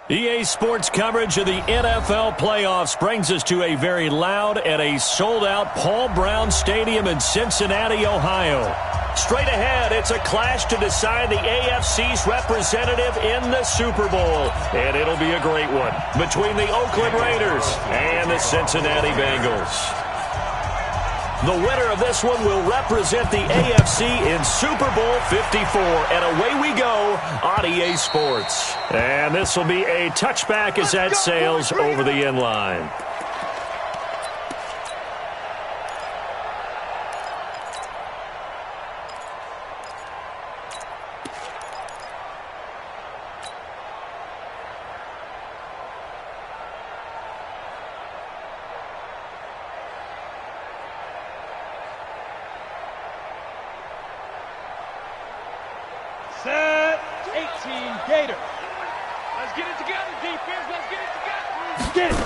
EA Sports coverage of the NFL playoffs brings us to a very loud and a sold-out Paul Brown Stadium in Cincinnati, Ohio. Straight ahead, it's a clash to decide the AFC's representative in the Super Bowl. And it'll be a great one between the Oakland Raiders and the Cincinnati Bengals. The winner of this one will represent the AFC in Super Bowl 54. And away we go on EA Sports. And this will be a touchback as that sails over the end line. Set, 18 Gators. Let's get it together, defense. Let's get it together. Get it.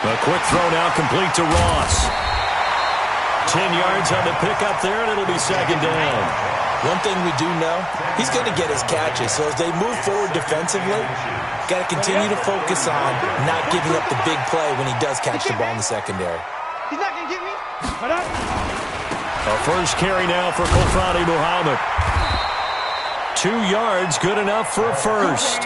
A quick throw now complete to Ross. 10 yards on the pickup there, and it'll be second down. One thing we do know, he's going to get his catches. So as they move forward defensively, got to continue to focus on not giving up the big play when he does catch the ball in the secondary. He's not going to get me. A first carry now for Kofani Muhammad. 2 yards, good enough for a first.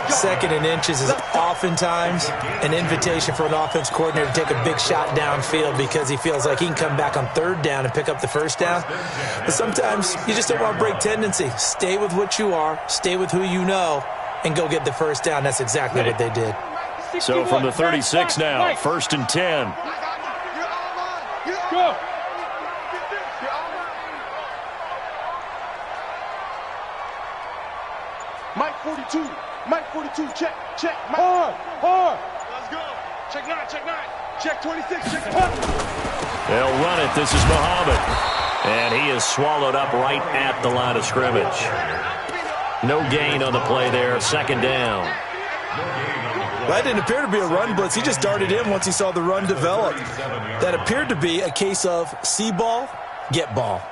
Second and inches is oftentimes an invitation for an offense coordinator to take a big shot downfield because he feels like he can come back on third down and pick up the first down. But sometimes you just don't want to break tendency. Stay with what you are, stay with who you know, and go get the first down. That's exactly what they did. So from the 36 now, first and 10. Go. Mike 42, check, Mike. Hard. Let's go. Check 9, check 26, check 20. They'll run it. This is Muhammad. And he is swallowed up right at the line of scrimmage. No gain on the play there, second down. That didn't appear to be a run blitz. He just darted in once he saw the run develop. That appeared to be a case of see ball, get ball.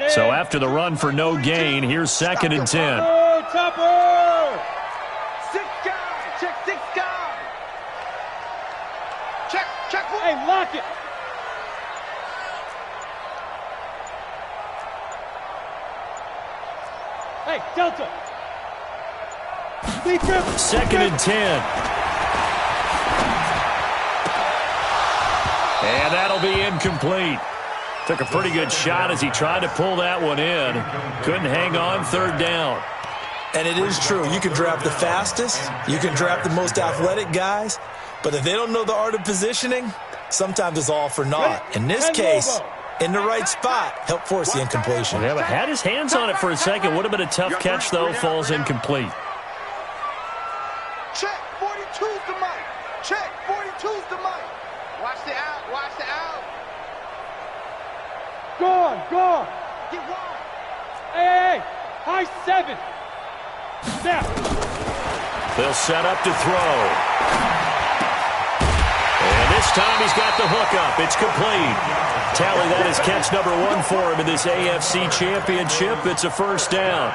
So after the run for no gain, here's second and 10. Topper! 6 guys! Check 6 guys! Check. Hey, lock it! Hey, Delta! Second and 10. And that'll be incomplete. Took a pretty good shot as he tried to pull that one in. Couldn't hang on, third down. And it is true. You can draft the fastest. You can draft the most athletic guys. But if they don't know the art of positioning, sometimes it's all for naught. In this case, in the right spot, helped force the incompletion. Yeah, but had his hands on it for a second. Would have been a tough catch, though. Falls incomplete. Check, 42's the mic. Check, 42's the mic. Watch the out. Gone. Get wide. Hey, high 7. Snap. They'll set up to throw. And this time he's got the hook up. It's complete. Tally, that is catch number 1 for him in this AFC Championship. It's a first down.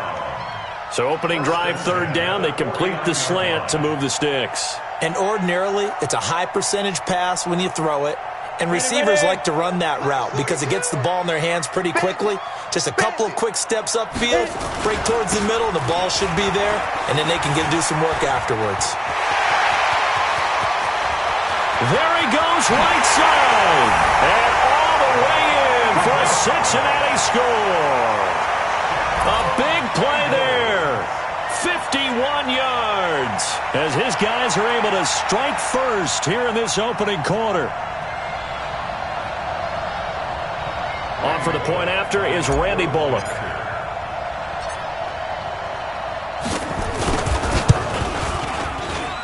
So opening drive, third down. They complete the slant to move the sticks. And ordinarily, it's a high percentage pass when you throw it. And receivers like to run that route because it gets the ball in their hands pretty quickly. Just a couple of quick steps upfield, break towards the middle, and the ball should be there, and then they can do some work afterwards. There he goes, right side. And all the way in for a Cincinnati score. A big play there. 51 yards as his guys are able to strike first here in this opening quarter. On for the point after is Randy Bullock.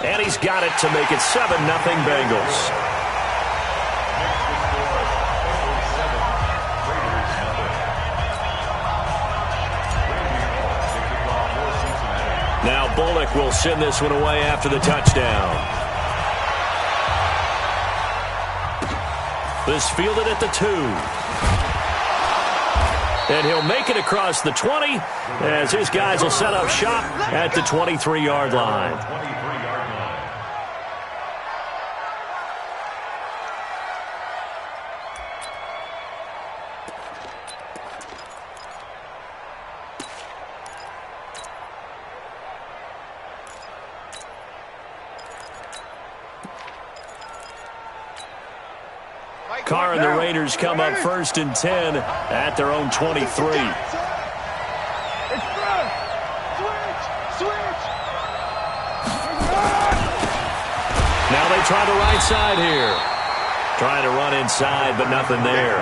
And he's got it to make it 7-0 Bengals. Now Bullock will send this one away after the touchdown. This fielded at the 2. And he'll make it across the 20 as his guys will set up shop at the 23-yard line. Carr and the Raiders come up 1st and 10 at their own 23. Now they try the right side here. Trying to run inside, but nothing there.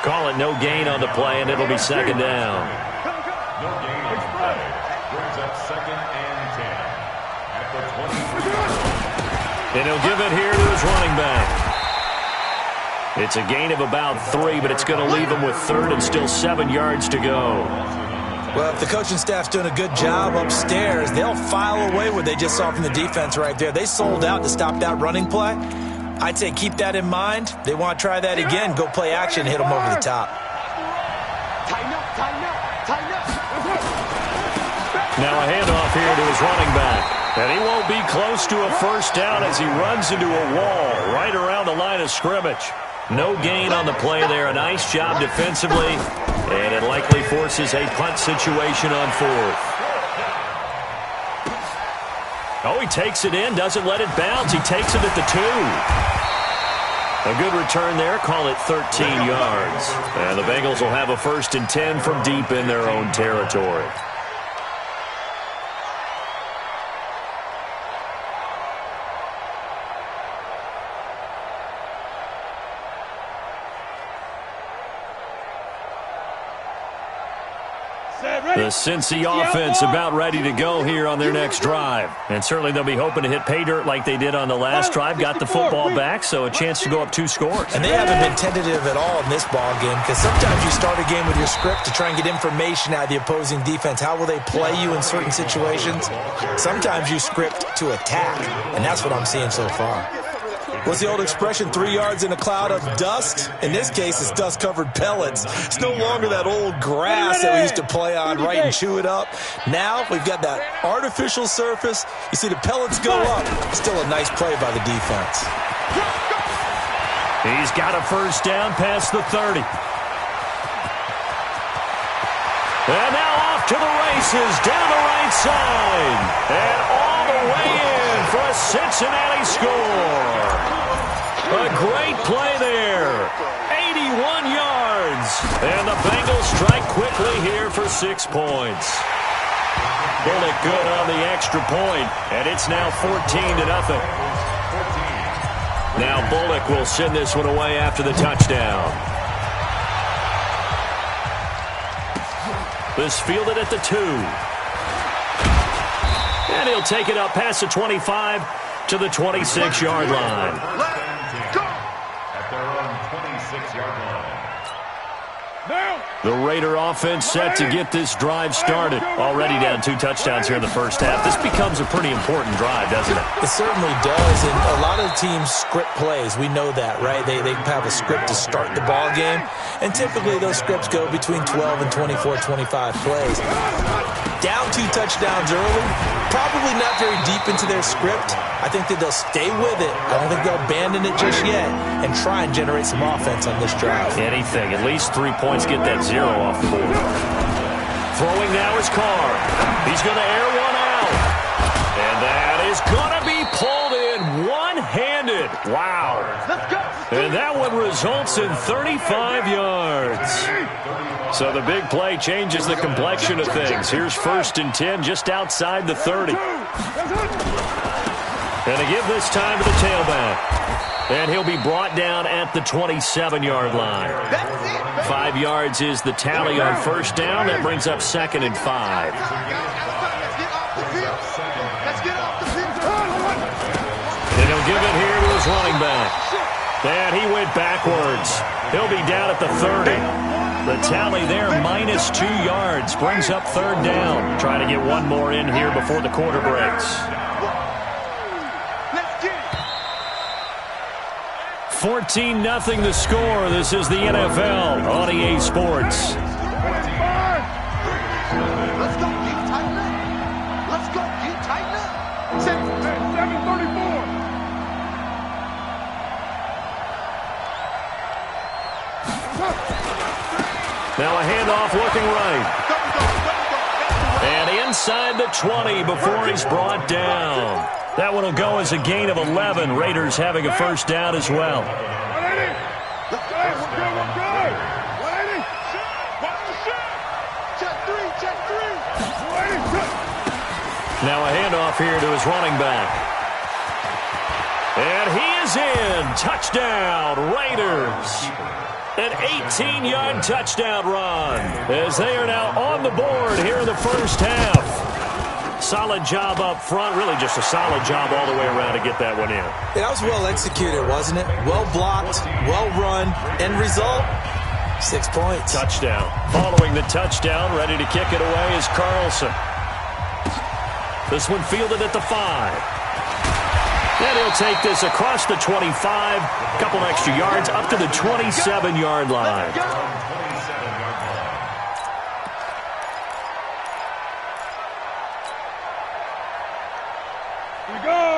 Call it no gain on the play, and it'll be 2nd down. No gain on the play. Brings up 2nd and 10 at the 23. And he'll give it here to his running back. It's a gain of about 3, but it's going to leave him with 3rd and still 7 yards to go. Well, if the coaching staff's doing a good job upstairs, they'll file away what they just saw from the defense right there. They sold out to stop that running play. I'd say keep that in mind. They want to try that again. Go play action, hit them over the top. Now a handoff here to his running back. And he won't be close to a 1st down as he runs into a wall right around the line of scrimmage. No gain on the play there. A nice job defensively. And it likely forces a punt situation on 4th. Oh, he takes it in, doesn't let it bounce. He takes it at the 2. A good return there. Call it 13 yards. And the Bengals will have a 1st and 10 from deep in their own territory. The Cincy offense about ready to go here on their next drive. And certainly they'll be hoping to hit pay dirt like they did on the last drive. Got the football back, so a chance to go up 2 scores. And they haven't been tentative at all in this ball game because sometimes you start a game with your script to try and get information out of the opposing defense. How will they play you in certain situations? Sometimes you script to attack, and that's what I'm seeing so far. What's the old expression, 3 yards in a cloud of dust? In this case, it's dust-covered pellets. It's no longer that old grass that we used to play on, right, and chew it up. Now we've got that artificial surface. You see the pellets go up. Still a nice play by the defense. He's got a 1st down past the 30. And now off to the races, down the right side. And all the way in for a Cincinnati score. A great play there. 81 yards. And the Bengals strike quickly here for 6 points. Bullock good on the extra point, and it's now 14-0. Now Bullock will send this one away after the touchdown. This fielded at the 2. And he'll take it up past the 25 to the 26-yard line. At their own 26-yard line. The Raider offense set to get this drive started. Already down 2 touchdowns here in the first half. This becomes a pretty important drive, doesn't it? It certainly does, and a lot of teams script plays. We know that, right? They have a script to start the ball game, and typically those scripts go between 12 and 24, 25 plays. Down 2 touchdowns early, probably not very deep into their script. I think that they'll stay with it. I don't think they'll abandon it just yet and try and generate some offense on this drive. Anything. At least 3 points, get that 0 off the board. Throwing now is Carr. He's going to air one out. And that is going to be pulled in one-handed. Wow. And that one results in 35 yards. So the big play changes the complexion of things. Here's 1st and 10 just outside the 30. And to give this time to the tailback. And he'll be brought down at the 27-yard line. 5 yards is the tally on 1st down. That brings up 2nd and 5. And he'll give it here to his running back. And he went backwards. He'll be down at the 30. The tally there, -2 yards. Brings up 3rd down. Trying to get one more in here before the quarter breaks. 14-0 the score. This is the NFL on EA Sports. Now a handoff looking right. And inside the 20 before he's brought down. That one will go as a gain of 11. Raiders having a first down as well. Now a handoff here to his running back. And he is in. Touchdown, Raiders. An 18-yard touchdown run as they are now on the board here in the first half. Solid job up front. Really just a solid job all the way around to get that one in. Yeah, that was well executed, wasn't it? Well blocked, well run. End result, 6 points. Touchdown. Following the touchdown, ready to kick it away is Carlson. This one fielded at the 5. And he'll take this across the 25. Couple extra yards up to the 27-yard line.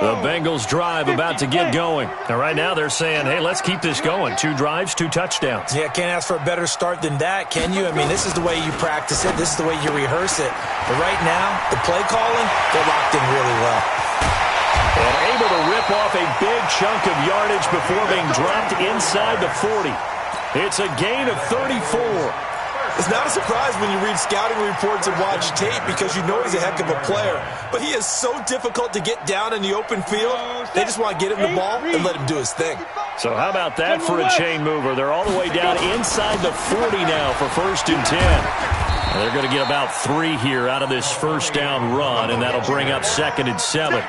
The Bengals drive about to get going. And right now they're saying, hey, let's keep this going. 2 drives, 2 touchdowns. Yeah, can't ask for a better start than that, can you? I mean, this is the way you practice it. This is the way you rehearse it. But right now, the play calling, they're locked in really well. And able to rip off a big chunk of yardage before being dropped inside the 40. It's a gain of 34. It's not a surprise when you read scouting reports and watch tape because you know he's a heck of a player. But he is so difficult to get down in the open field. They just want to get him the ball and let him do his thing. So how about that for a chain mover? They're all the way down inside the 40 now for 1st and 10. And they're going to get about 3 here out of this first down run, and that'll bring up 2nd and 7.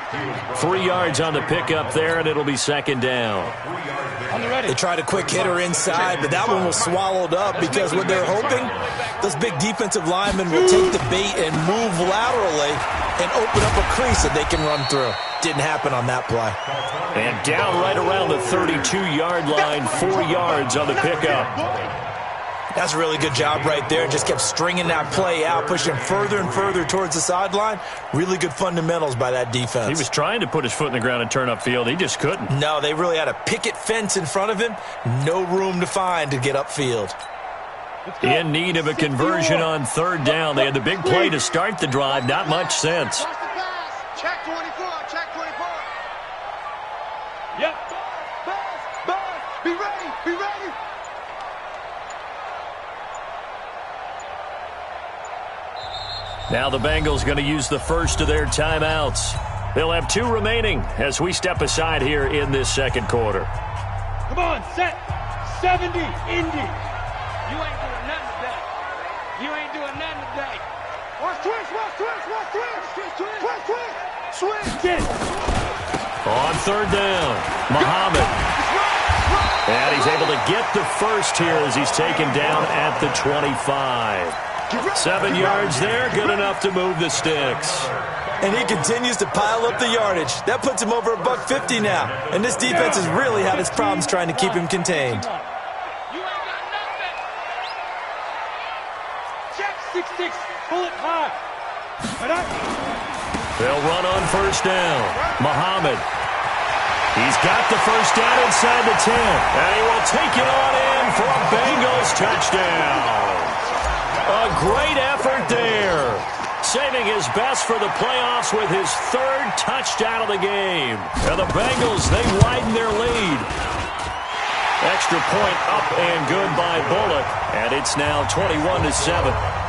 3 yards on the pickup there, and it'll be 2nd down. They tried a quick hitter inside, but that one was swallowed up because what they're hoping, those big defensive linemen will take the bait and move laterally and open up a crease that they can run through. Didn't happen on that play. And down right around the 32-yard line, 4 yards on the pickup. That's a really good job right there. Just kept stringing that play out, pushing further and further towards the sideline. Really good fundamentals by that defense. He was trying to put his foot in the ground and turn upfield. He just couldn't. No, they really had a picket fence in front of him. No room to find to get upfield. In need of a conversion on 3rd down. They had the big play to start the drive. Not much sense. Check 24. Check 24. Yep. Be ready. Be ready. Now the Bengals going to use the first of their timeouts. They'll have 2 remaining as we step aside here in this 2nd quarter. Come on, set. 70, Indy. You ain't doing nothing today. You ain't doing nothing today. Watch twist, watch twist, watch twist. Twist, twist. Switch it. On 3rd down, Muhammad. And he's able to get the first here as he's taken down at the 25. 7 yards there, good enough to move the sticks. And he continues to pile up the yardage. That puts him over $150 now. And this defense has really had its problems trying to keep him contained. You ain't got nothing. Check 6-6, pull it high. They'll run on 1st down. Muhammad. He's got the first down inside the 10. And he will take it on in for a Bengals touchdown. A great effort there. Saving his best for the playoffs with his 3rd touchdown of the game. And the Bengals, they widen their lead. Extra point up and good by Bullock. And it's now 21-7.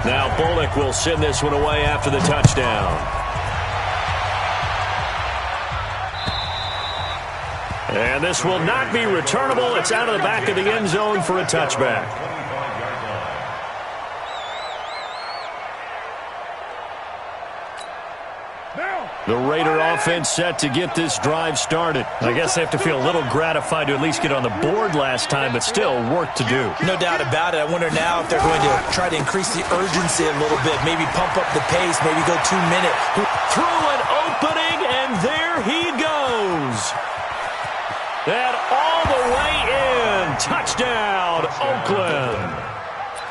Now Bullock will send this one away after the touchdown. And this will not be returnable. It's out of the back of the end zone for a touchback. The Raider offense set to get this drive started. I guess they have to feel a little gratified to at least get on the board last time, but still work to do. No doubt about it. I wonder now if they're going to try to increase the urgency a little bit, maybe pump up the pace, maybe go 2 minute. Through an opening, and there he goes. And all the way in. Touchdown, Oakland.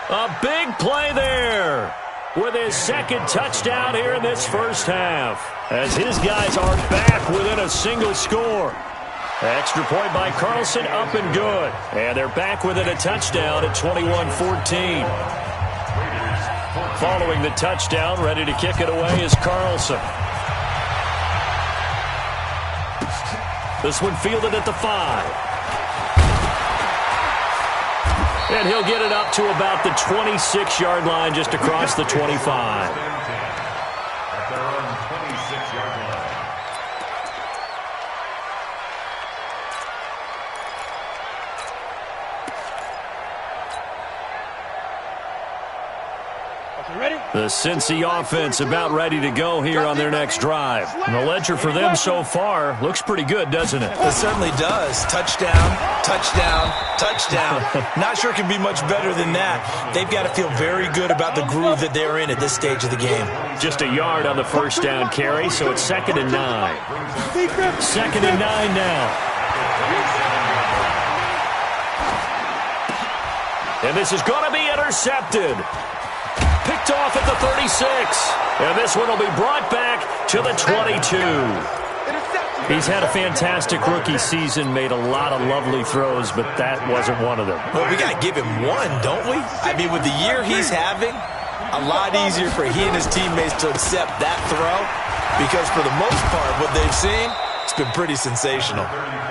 A big play there with his second touchdown here in this first half, as his guys are back within a single score. Extra point by Carlson, up and good. And they're back within a touchdown at 21-14. Following the touchdown, ready to kick it away is Carlson. This one fielded at the 5. And he'll get it up to about the 26-yard line, just across the 25. At their own 26-yard line. The Cincy offense about ready to go here on their next drive. And the ledger for them so far looks pretty good, doesn't it? It certainly does. Touchdown, touchdown, touchdown. Not sure it can be much better than that. They've got to feel very good about the groove that they're in at this stage of the game. Just a yard on the first down carry, so it's 2nd and 9. 2nd and 9 now. And this is going to be intercepted. Picked off at the 36. And this one will be brought back to the 22. He's had a fantastic rookie season, made a lot of lovely throws, but that wasn't one of them. Well, we got to give him one, don't we? I mean, with the year he's having, a lot easier for he and his teammates to accept that throw, because for the most part, what they've seen, it's been pretty sensational.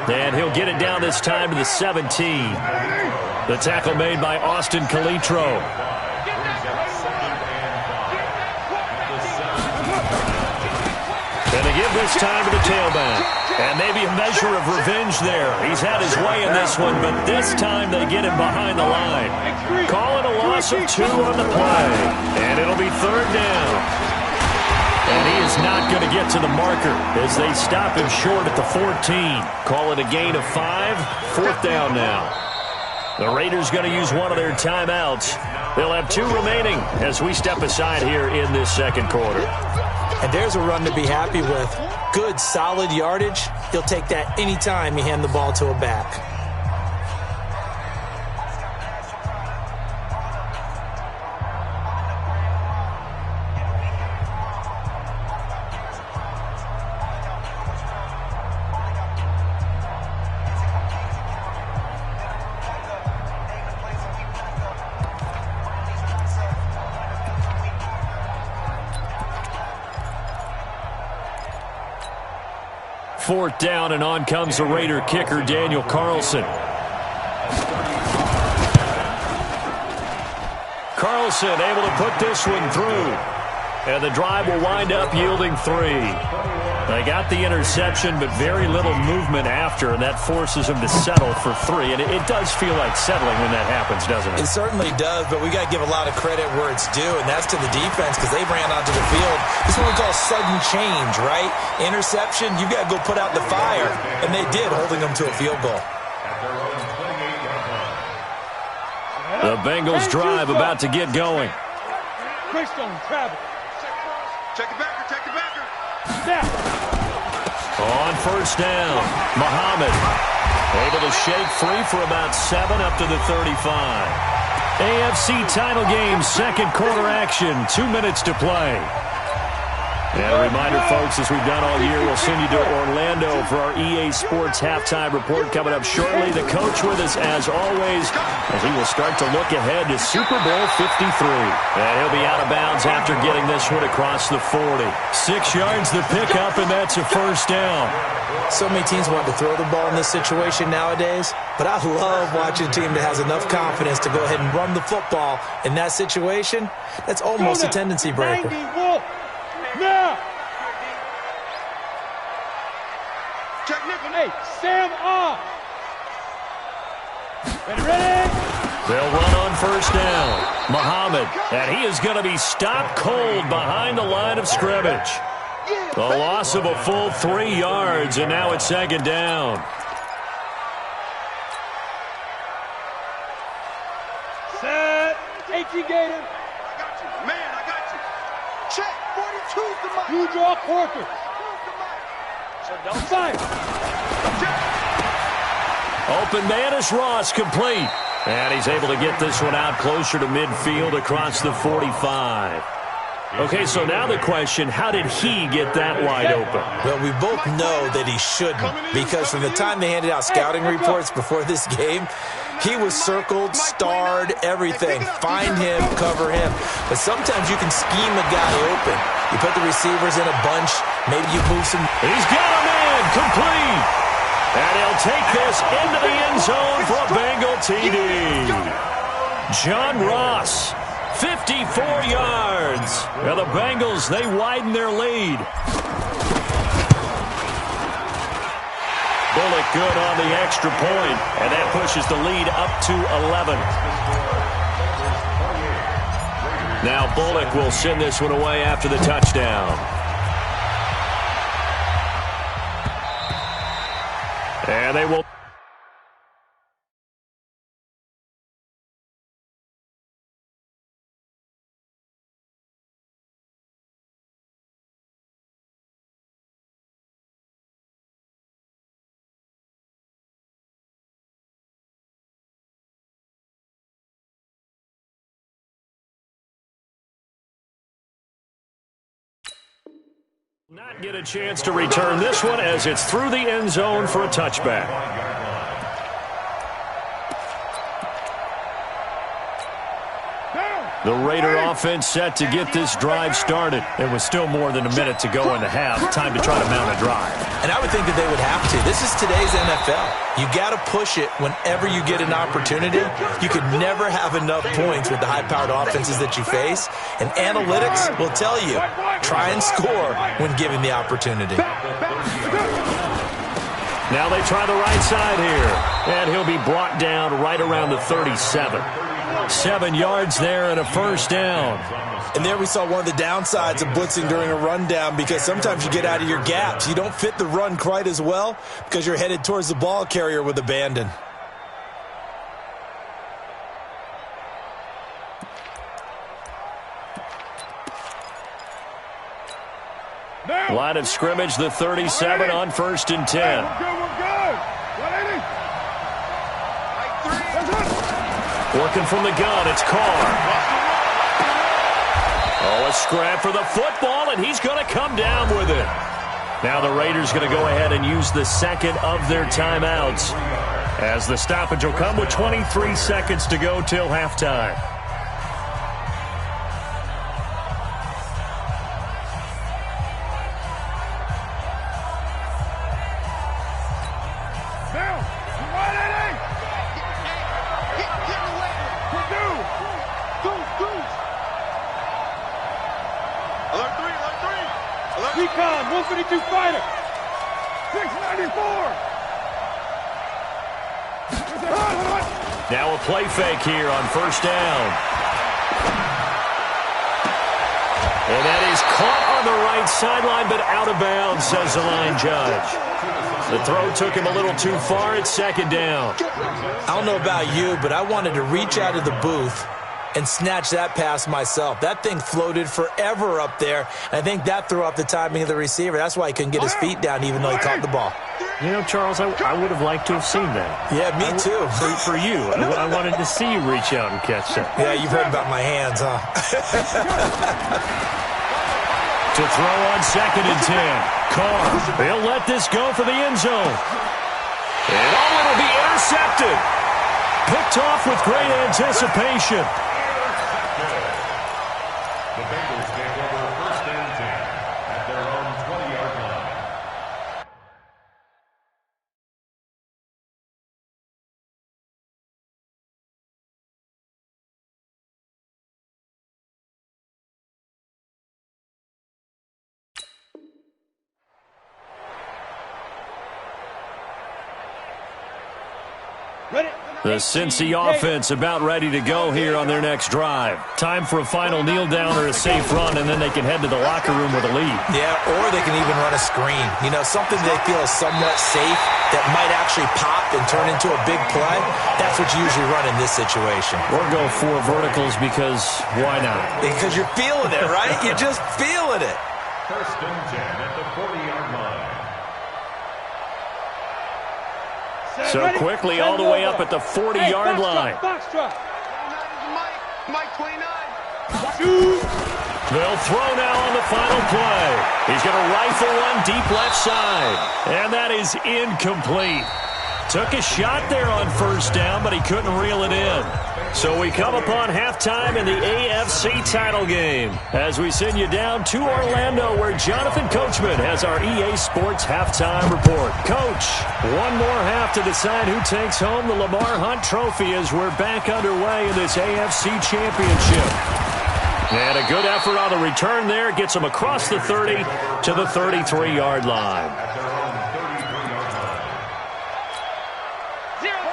And he'll get it down this time to the 17. The tackle made by Austin Calitro. And they give this time to the tailback. And maybe a measure of revenge there. He's had his way in this one, but this time they get him behind the line. Call it a loss of 2 on the play. And it'll be 3rd down. And he is not going to get to the marker as they stop him short at the 14. Call it a gain of 5. 4th down now. The Raiders going to use one of their timeouts. They'll have 2 remaining as we step aside here in this second quarter. And there's a run to be happy with. Good, solid yardage. He'll take that anytime you hand the ball to a back. Fourth down, and on comes the Raider kicker, Daniel Carlson. Carlson able to put this one through. And the drive will wind up yielding 3. They got the interception, but very little movement after, and that forces them to settle for 3. And it does feel like settling when that happens, doesn't it? It certainly does, but we got to give a lot of credit where it's due, and that's to the defense because they ran onto the field. This is what we call sudden change, right? Interception, you got to go put out the fire, and they did, holding them to a field goal. The Bengals drive about to get going. Check it backer, check it backer. On first down, Muhammad able to shake free for about 7 up to the 35. AFC title game, second quarter action, 2 minutes to play. And a reminder, folks, as we've done all year, we'll send you to Orlando for our EA Sports halftime report coming up shortly. The coach with us, as always, as he will start to look ahead to Super Bowl 53. And he'll be out of bounds after getting this one across the 40. 6 yards the pickup, and that's a first down. So many teams want to throw the ball in this situation nowadays, but I love watching a team that has enough confidence to go ahead and run the football in that situation. That's almost a tendency breaker. Now! Check nickel. Hey, Sam off. Ready? They'll run on first down. Muhammad, and he is going to be stopped cold behind the line of scrimmage. The loss of a full 3 yards, and now it's 2nd down. Set. 18 Gator. I got you. Man, I got you. Check. 42's the mic. You draw quarters. So don't fire. Open man is Ross, complete. And he's able to get this one out closer to midfield across the 45. Okay, so now the question, how did he get that wide open? Well, we both know that he shouldn't, because from the time they handed out scouting reports before this game, he was circled, starred, everything. Find him, cover him. But sometimes you can scheme a guy open. You put the receivers in a bunch, maybe you move some. He's got him in, complete. And he'll take this into the end zone for a Bengal TD. John Ross, 54 yards. Now the Bengals, they widen their lead. Bullock good on the extra point, and that pushes the lead up to 11. Now Bullock will send this one away after the touchdown. And they will... not get a chance to return this one as it's through the end zone for a touchback. The Raider offense set to get this drive started. There was still more than a minute to go in the half. Time to try to mount a drive. And I would think that they would have to. This is today's NFL. You got to push it whenever you get an opportunity. You could never have enough points with the high-powered offenses that you face. And analytics will tell you, try and score when given the opportunity. Now they try the right side here. And he'll be brought down right around the 37. 7 yards there and a first down. And there we saw one of the downsides of blitzing during a rundown, because sometimes you get out of your gaps. You don't fit the run quite as well because you're headed towards the ball carrier with abandon. Line of scrimmage, the 37 on 1st and 10. We're good. Working from the gun, it's Carr. Oh, a scrap for the football, and he's going to come down with it. Now the Raiders going to go ahead and use the second of their timeouts, as the stoppage will come with 23 seconds to go till halftime. Recon, 152 fighter. 694. Now a play fake here on 1st down. And that is caught on the right sideline, but out of bounds, says the line judge. The throw took him a little too far. It's 2nd down. I don't know about you, but I wanted to reach out of the booth and snatch that pass myself. That thing floated forever up there. I think that threw off the timing of the receiver. That's why he couldn't get his feet down even though he caught the ball. You know, Charles, I would have liked to have seen that. Yeah, me too. For you. I wanted to see you reach out and catch that. Yeah, you've heard about my hands, huh? To throw on 2nd and 10. Carr, they'll let this go for the end zone. And it'll be intercepted. Picked off with great anticipation. The Bengals take over 1st and 10 at their own 20-yard line. Ready? The Cincy offense about ready to go here on their next drive. Time for a final kneel down or a safe run, and then they can head to the locker room with a lead. Yeah, or they can even run a screen. You know, something they feel is somewhat safe that might actually pop and turn into a big play. That's what you usually run in this situation. Or go 4 verticals because why not? Because you're feeling it, right? You're just feeling it. 1st and 10 at the 40-yard line. So quickly all the way up at the 40-yard line. Mike 29. They'll throw now on the final play. He's going to rifle one deep left side. And that is incomplete. Took a shot there on first down, but he couldn't reel it in. So we come upon halftime in the AFC title game as we send you down to Orlando where Jonathan Coachman has our EA Sports halftime report. Coach, one more half to decide who takes home the Lamar Hunt Trophy as we're back underway in this AFC Championship. And a good effort on the return there gets them across the 30 to the 33-yard line.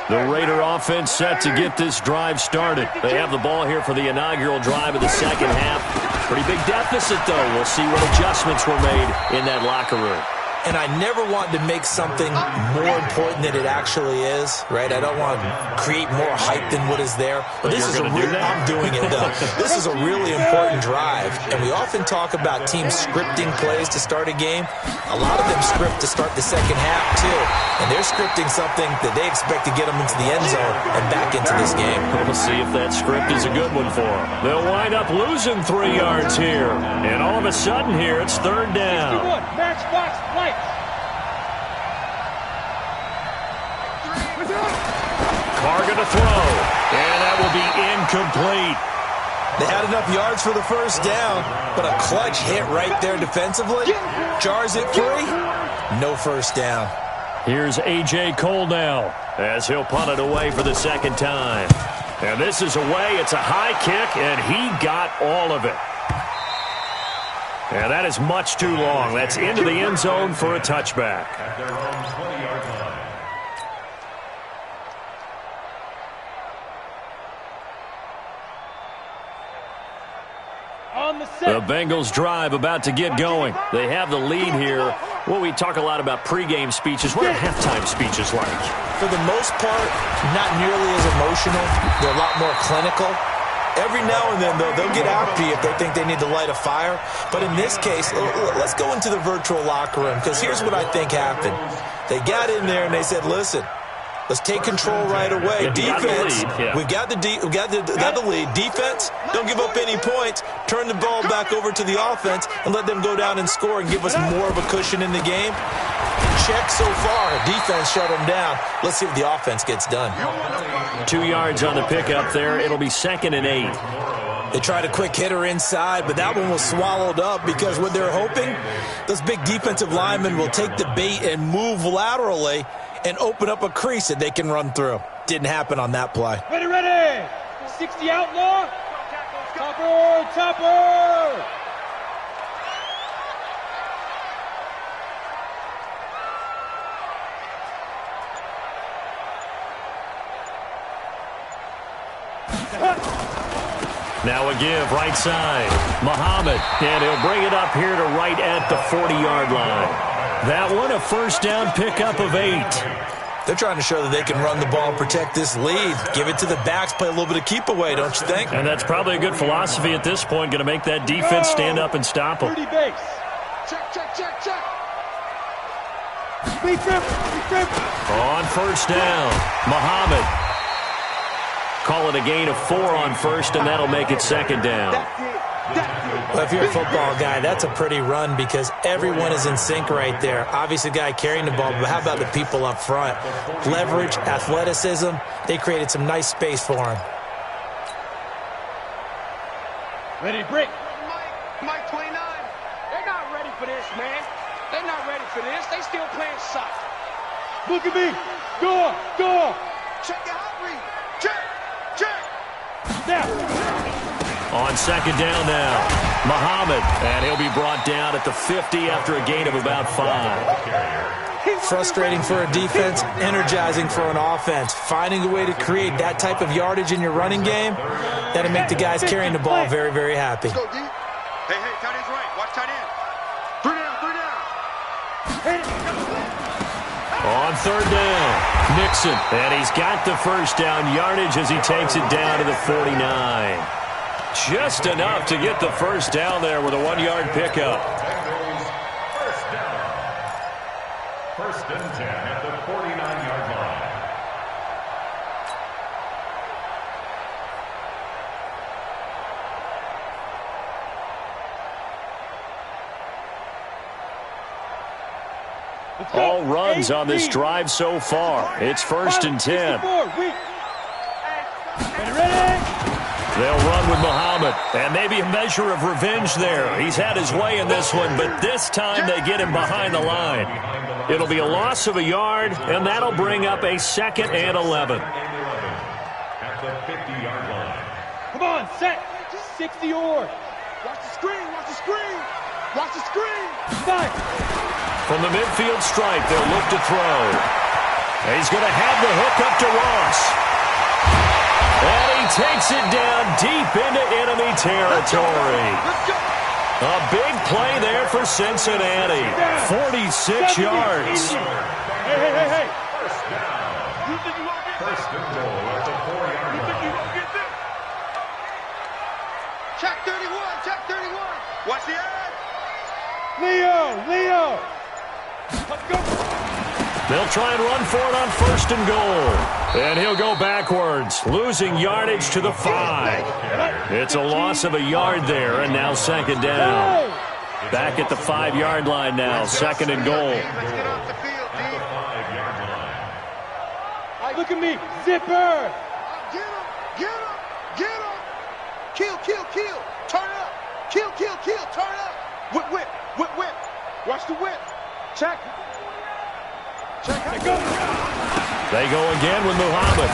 The Raider offense set to get this drive started. They have the ball here for the inaugural drive of the second half. Pretty big deficit, though. We'll see what adjustments were made in that locker room. And I never want to make something more important than it actually is, right? I don't want to create more hype than what is there. But this is I'm doing it, though. This is a really important drive. And we often talk about teams scripting plays to start a game. A lot of them script to start the second half, too. And they're scripting something that they expect to get them into the end zone and back into this game. We'll see if that script is a good one for them. They'll wind up losing 3 yards here. And all of a sudden here, it's third down. Matchbox lights. Carr going to throw. And that will be incomplete. They had enough yards for the first down, but a clutch hit right there defensively. Jars it free. No first down. Here's A.J. Cole now as he'll punt it away for the second time. And this is away. It's a high kick, and he got all of it. And that is much too long. That's into the end zone for a touchback. At their own 20-yard line. The Bengals drive about to get going. They have the lead here. Well, we talk a lot about pregame speeches. What are halftime speeches like? For the most part, not nearly as emotional. They're a lot more clinical. Every now and then, though, they'll get after you if they think they need to light a fire. But in this case, let's go into the virtual locker room, because here's what I think happened. They got in there and they said, listen, let's take control right away. Defense, we've got the lead. Defense, don't give up any points. Turn the ball back over to the offense and let them go down and score and give us more of a cushion in the game. Check so far. Defense shut them down. Let's see if the offense gets done. 2 yards on the pickup there. It'll be 2nd and 8. They tried a quick hitter inside, but that one was swallowed up because what they're hoping, those big defensive linemen will take the bait and move laterally and open up a crease that they can run through. Didn't happen on that play. Ready, ready. 60 outlaw. Topper, topper. Now a give, right side. Muhammad, and he'll bring it up here to right at the 40-yard line. That one, a first down pickup of 8. They're trying to show that they can run the ball and protect this lead. Give it to the backs, play a little bit of keep away, don't you think? And that's probably a good philosophy at this point, going to make that defense stand up and stop them. 30 base. Check, check, check, check. Be careful. On first down, Muhammad. Call it a gain of 4 on first, and that'll make it 2nd down. Well, if you're a football guy, that's a pretty run because everyone is in sync right there. Obviously, the guy carrying the ball, but how about the people up front? Leverage, athleticism, they created some nice space for him. Ready, break. Mike 29. They're not ready for this, man. They're not ready for this. They still playing soft. Look at me. Go. Check your hot read. Check. Now. On 2nd down now, Muhammad, and he'll be brought down at the 50 after a gain of about 5. Frustrating for a defense, energizing for an offense. Finding a way to create that type of yardage in your running game, that'll make the guys carrying the ball very, very happy. Let's go, D. Hey, tight end's right. Watch tight end. 3 down. On 3rd down, Nixon, and he's got the first down yardage as he takes it down to the 49. Just enough to get the first down there with a 1-yard pickup. First down. 1st and 10 at the 49-yard line. All runs on this drive so far. It's 1st and 10. They'll run with Muhammad, and maybe a measure of revenge there. He's had his way in this one, but this time they get him behind the line. It'll be a loss of a yard, and that'll bring up a 2nd and 11. At the 50-yard line. Come on, set. 60 yard. Watch the screen, watch the screen. Watch the screen. Nice. From the midfield stripe, they'll look to throw. And he's going to have the hook up to Ross. And he takes it down deep into enemy territory. A big play there for Cincinnati. 46 yards. Hey. First down. You think you won't get First and goal at the 4-yard You think you line. won't get this? Check 31, check 31. Watch the ad. Leo. Let's go. They'll try and run for it on 1st and goal. And he'll go backwards, losing yardage to the 5. It's a loss of a yard there, and now 2nd down. Back at the 5-yard line now, 2nd and goal. Let's get off the field, At the 5-yard line. Look at me. Zipper. Get him. Kill. Turn up. Kill. Turn up. Whip. Watch the whip. Check. Go. They go again with Muhammad.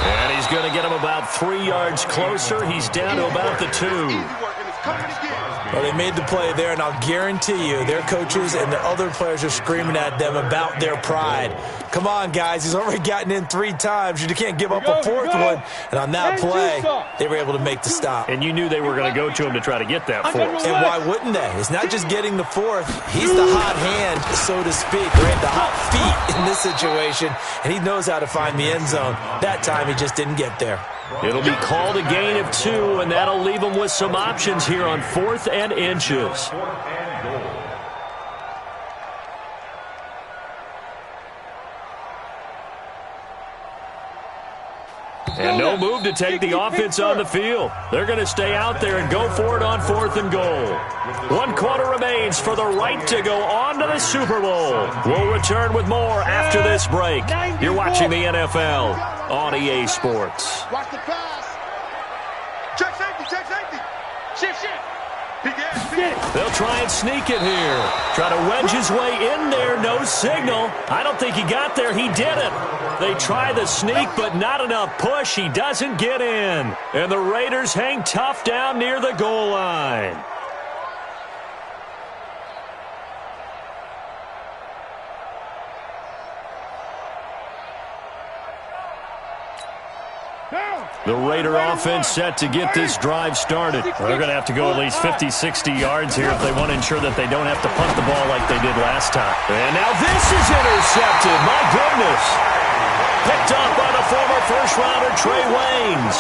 And he's going to get him about 3 yards closer. He's down to about the 2. Easy work, and it's coming again. Well, they made the play there, and I'll guarantee you their coaches and the other players are screaming at them about their pride. Come on, guys. He's already gotten in 3 times. You can't give up a 4th one. And on that play, they were able to make the stop. And you knew they were going to go to him to try to get that 4th. And why wouldn't they? It's not just getting the 4th. He's the hot hand, so to speak, right? The hot feet in this situation. And he knows how to find the end zone. That time, he just didn't get there. It'll be called a gain of 2, and that'll leave them with some options here on 4th and inches. 4th and goal. And no move to take the offense on the field. They're going to stay out there and go for it on 4th and goal. 1 quarter remains for the right to go on to the Super Bowl. We'll return with more after this break. You're watching the NFL on EA Sports. Watch the pass. Check safety. Shift. They'll try and sneak it here. Try to wedge his way in there. No signal. I don't think he got there. He didn't. They try the sneak, but not enough push. He doesn't get in. And the Raiders hang tough down near the goal line. The Raider offense set to get this drive started. They're going to have to go at least 50, 60 yards here if they want to ensure that they don't have to punt the ball like they did last time. And now this is intercepted. My goodness. Picked up by the former first-rounder Trey Waynes.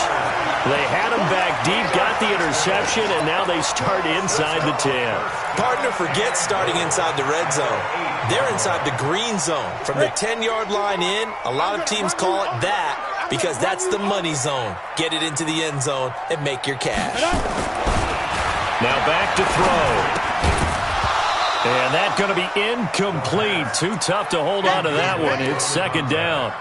They had him back deep, got the interception, and now they start inside the 10. Partner, forget starting inside the red zone. They're inside the green zone. From the 10-yard line in, a lot of teams call it that because that's the money zone. Get it into the end zone and make your cash. Now back to throw. And that's going to be incomplete. Too tough to hold on to that one. It's 2nd down.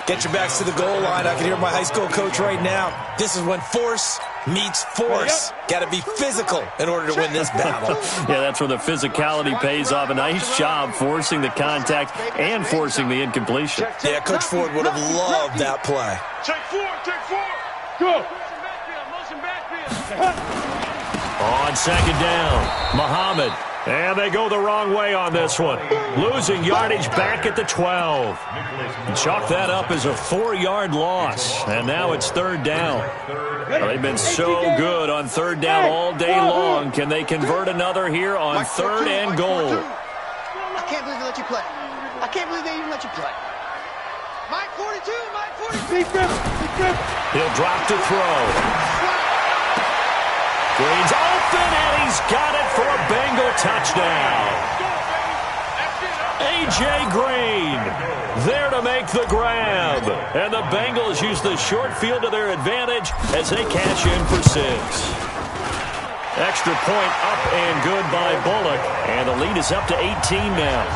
Get your backs to the goal line. I can hear my high school coach right now. This is when force meets force. Got to be physical in order to win this battle. Yeah, that's where the physicality pays off. A nice job forcing the contact and forcing the incompletion. Yeah, Coach Ford would have loved that play. Take 4. Go. Motion backfield. On 2nd down, Muhammad. And they go the wrong way on this one. Losing yardage back at the 12. Chalk that up as a 4-yard loss. And now it's 3rd down. They've been so good on 3rd down all day long. Can they convert another here on 3rd and goal? I can't believe they let you play. I can't believe they even let you play. Mike 42. Big grip. He'll drop to throw. Green's open, and he's got it for a Bengal touchdown. A.J. Green there to make the grab. And the Bengals use the short field to their advantage as they cash in for 6. Extra point up and good by Bullock. And the lead is up to 18 now.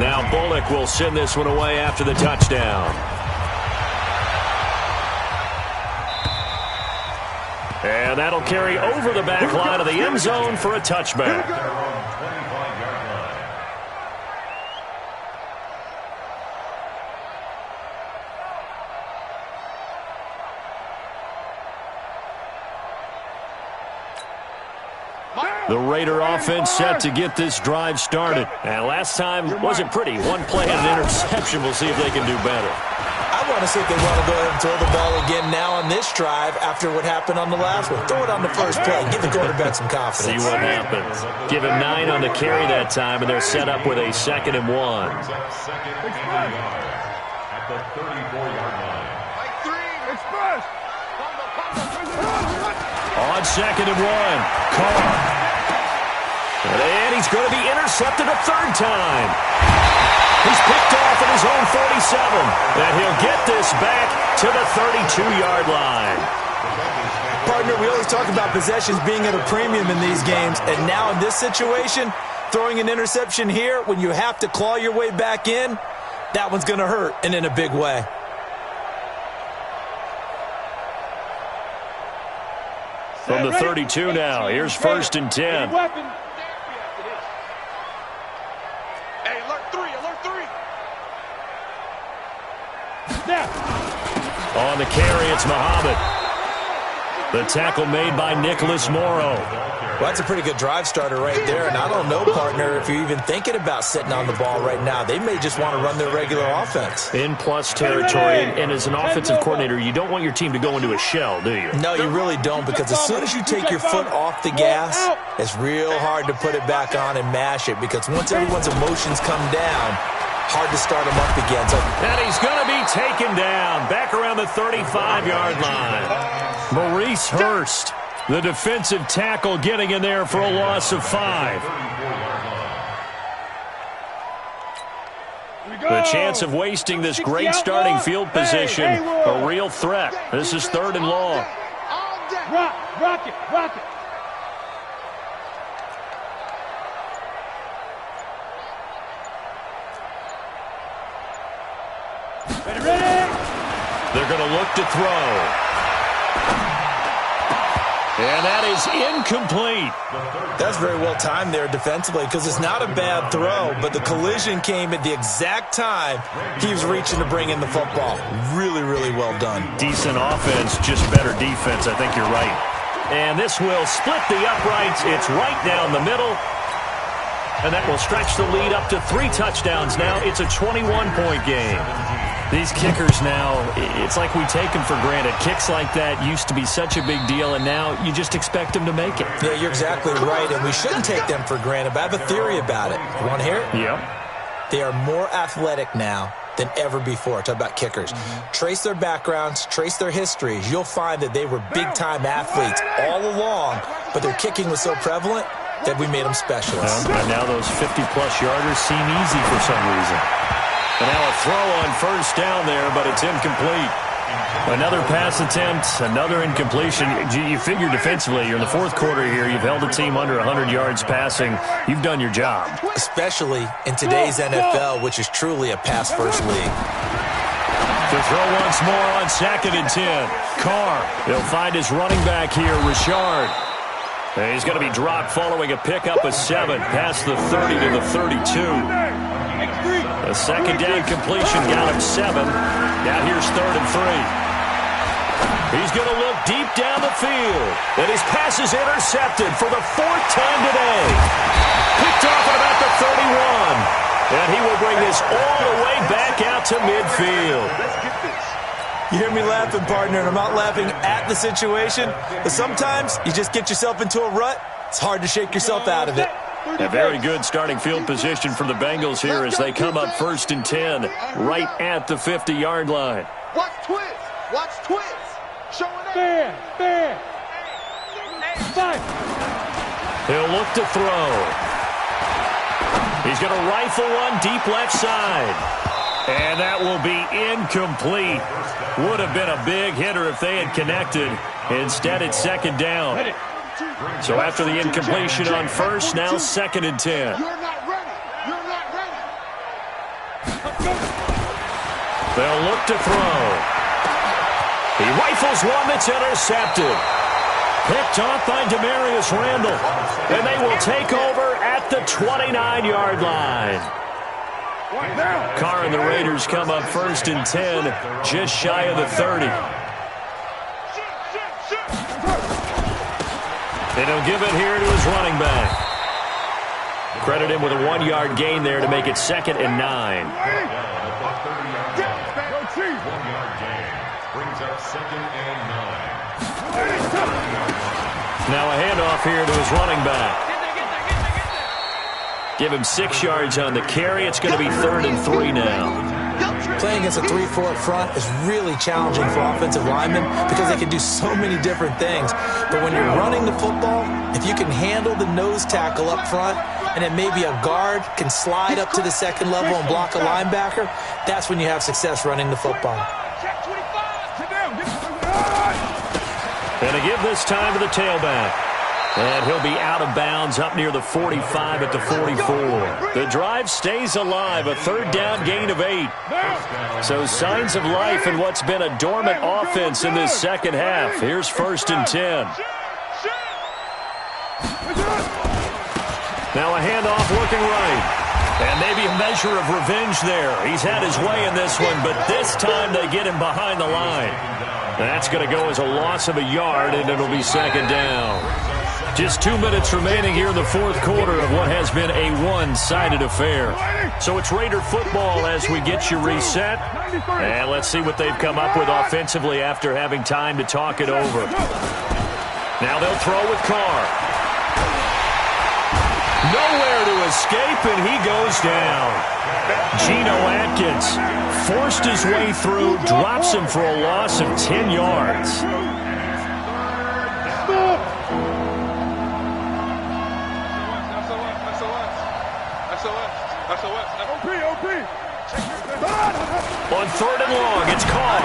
Now Bullock will send this one away after the touchdown. And that'll carry over the back line of the end zone for a touchback. The Raider offense set to get this drive started. And last time wasn't pretty. One play and an interception. We'll see if they can do better. I want to see if they want to go ahead and throw the ball again now on this drive after what happened on the last one. Throw it on the first play. Give the quarterback some confidence. See what happens. Give him 9 on the carry that time, and they're set up with a 2nd and 1. At the 34-yard line. On 2nd and 1, Carr. And he's going to be intercepted a 3rd time. He's picked off at his own 47. And he'll get this back to the 32-yard line. Partner, we always talk about possessions being at a premium in these games. And now in this situation, throwing an interception here when you have to claw your way back in, that one's going to hurt, and in a big way. From the 32 now, here's 1st and 10. On the carry, it's Muhammad. The tackle made by Nicholas Morrow. Well, that's a pretty good drive starter right there, and I don't know, partner, if you're even thinking about sitting on the ball right now. They may just want to run their regular offense. In plus territory, and as an offensive coordinator, you don't want your team to go into a shell, do you? No, you really don't, because as soon as you take your foot off the gas, it's real hard to put it back on and mash it, because once everyone's emotions come down, hard to start them up again. And he's going to be taken down back around the 35-yard line. Maurice Hurst, the defensive tackle, getting in there for a loss of 5. The chance of wasting this great starting field position, a real threat. This is 3rd and long. Rock it. Ready? They're going to look to throw. And that is incomplete. That's very well timed there defensively, because it's not a bad throw, but the collision came at the exact time he was reaching to bring in the football. Really, really well done. Decent offense, just better defense. I think you're right. And this will split the uprights. It's right down the middle. And that will stretch the lead up to 3 touchdowns now. It's a 21-point game. These kickers now, it's like we take them for granted. Kicks like that used to be such a big deal, and now you just expect them to make it. Yeah, you're exactly right, and we shouldn't take them for granted, but I have a theory about it. You want to hear it? Yep. They are more athletic now than ever before. Talk about kickers. Trace their backgrounds, trace their histories. You'll find that they were big-time athletes all along, but their kicking was so prevalent that we made them specialists. And now those 50-plus yarders seem easy for some reason. And now a throw on 1st down there, but it's incomplete. Another pass attempt, another incompletion. You figure defensively, you're in the 4th quarter here. You've held a team under 100 yards passing. You've done your job. Especially in today's NFL, which is truly a pass-first league. To throw once more on 2nd and 10. Carr, he'll find his running back here, Richard. And he's going to be dropped following a pickup of 7 past the 30 to the 32. A 2nd down completion got him 7. Now here's 3rd and 3. He's going to look deep down the field. And his pass is intercepted for the 4th time today. Picked off at about the 31. And he will bring this all the way back out to midfield. You hear me laughing, partner, and I'm not laughing at the situation, but sometimes you just get yourself into a rut. It's hard to shake yourself out of it. A very good starting field position for the Bengals here as they come up 1st and 10 right at the 50-yard line. Watch twist. Watch twist. Showing up. Fair. He'll look to throw. He's going to rifle one deep left side. And that will be incomplete. Would have been a big hitter if they had connected. Instead, it's 2nd down. So after the incompletion on 1st, now 2nd and 10. You're not ready. They'll look to throw. He rifles one that's intercepted. Picked off by Demarius Randall. And they will take over at the 29-yard line. Carr and the Raiders come up first and 10, just shy of the 30. And he'll give it here to his running back. Credit him with a 1-yard gain there to make it 2nd and 9. 1-yard gain brings up 2nd and 9. Now a handoff here to his running back. Give him 6 yards on the carry. It's going to be 3rd and 3 now. Playing against a 3-4 up front is really challenging for offensive linemen because they can do so many different things. But when you're running the football, if you can handle the nose tackle up front and then maybe a guard can slide up to the 2nd level and block a linebacker, that's when you have success running the football. And to give this time to the tailback. And he'll be out of bounds up near the 45 at the 44. The drive stays alive, a 3rd down gain of 8. So signs of life in what's been a dormant offense in this second half. Here's 1st and 10. Now a handoff looking right. And maybe a measure of revenge there. He's had his way in this one, but this time they get him behind the line. That's going to go as a loss of a yard, and it'll be 2nd down. Just 2 minutes remaining here in the 4th quarter of what has been a one-sided affair. So it's Raider football as we get you reset. And let's see what they've come up with offensively after having time to talk it over. Now they'll throw with Carr. Nowhere to escape, and he goes down. Geno Atkins forced his way through, drops him for a loss of 10 yards. On 3rd and long, it's Carr.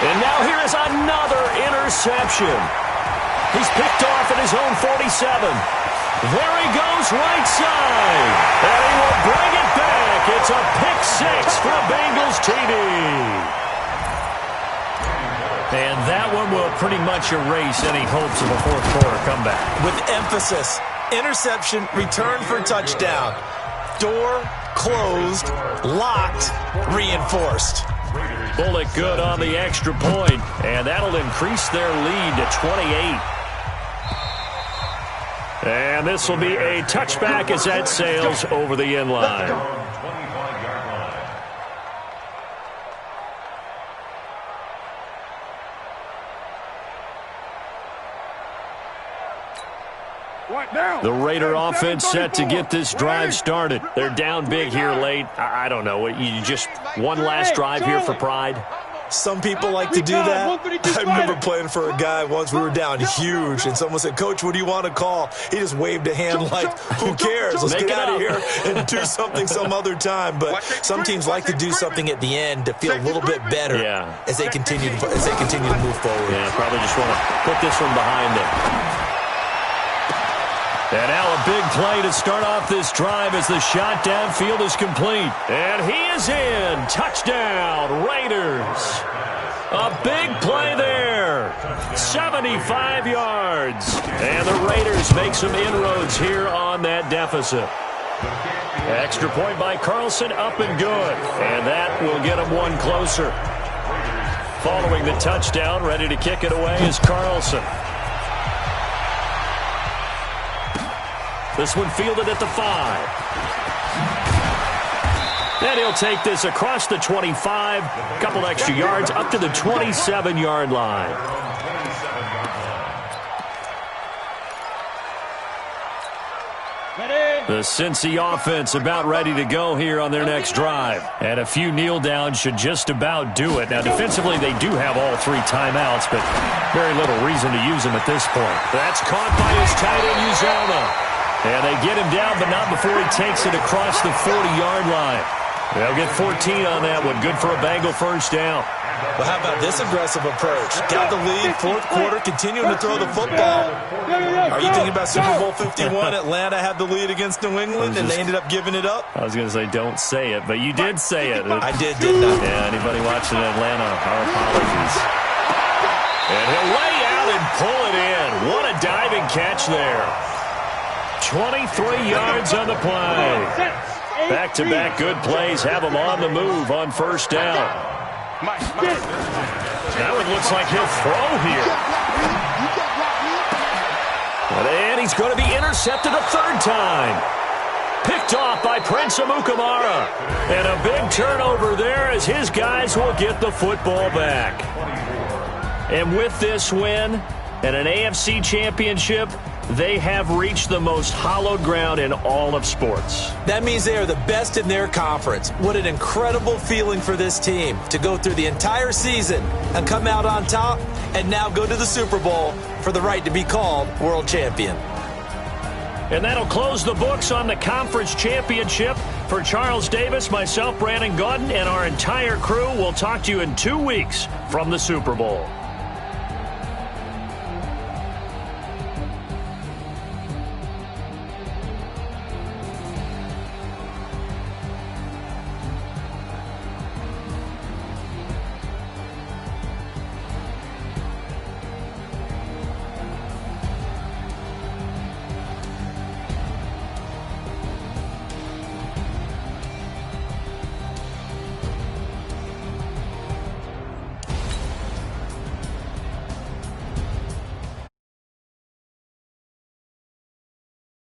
And now here is another interception. He's picked off at his own 47. There he goes, right side. And he will bring it back. It's a pick-6 for a Bengals TD. And that one will pretty much erase any hopes of a 4th quarter comeback. With emphasis, interception, return for touchdown. Door closed, locked, reinforced. Bullock good on the extra point, and that'll increase their lead to 28. And this will be a touchback as that sails over the end line. 25-yard line. The Raider offense set to get this drive started. They're down big here late. I don't know. You just one last drive here for pride? Some people like to do that. I remember playing for a guy once. We were down huge, and someone said, "Coach, what do you want to call?" He just waved a hand like, "Who cares? Let's get out of here and do something some other time." But some teams like to do something at the end to feel a little bit better as they continue to move forward. Yeah, probably just want to put this one behind them. And now a big play to start off this drive as the shot downfield is complete. And he is in. Touchdown, Raiders. A big play there. 75 yards. And the Raiders make some inroads here on that deficit. Extra point by Carlson, up and good. And that will get them one closer. Following the touchdown, ready to kick it away is Carlson. This one fielded at the 5. And he'll take this across the 25, a couple extra yards, up to the 27-yard line. The Cincy offense about ready to go here on their next drive. And a few kneel downs should just about do it. Now, defensively, they do have all 3 timeouts, but very little reason to use them at this point. That's caught by his tight end, Uzomah. And they get him down, but not before he takes it across the 40-yard line. They'll get 14 on that one. Good for a Bengal first down. Well, how about this aggressive approach? Got the lead, fourth quarter, continuing to throw the football. Are you thinking about Super Bowl 51? Atlanta had the lead against New England, and they ended up giving it up? I was going to say don't say it, but you did say it. I did, didn't I? Yeah, anybody watching Atlanta, our apologies. And he'll lay out and pull it in. What a diving catch there. 23 yards on the play. Back-to-back good plays have him on the move on first down. Now it looks like he'll throw here. And he's going to be intercepted a third time. Picked off by Prince Amukamara. And a big turnover there as his guys will get the football back. And with this win and an AFC championship, they have reached the most hallowed ground in all of sports. That means they are the best in their conference. What an incredible feeling for this team to go through the entire season and come out on top and now go to the Super Bowl for the right to be called world champion. And that'll close the books on the conference championship. For Charles Davis, myself, Brandon Gaudin, and our entire crew, we'll talk to you in 2 weeks from the Super Bowl.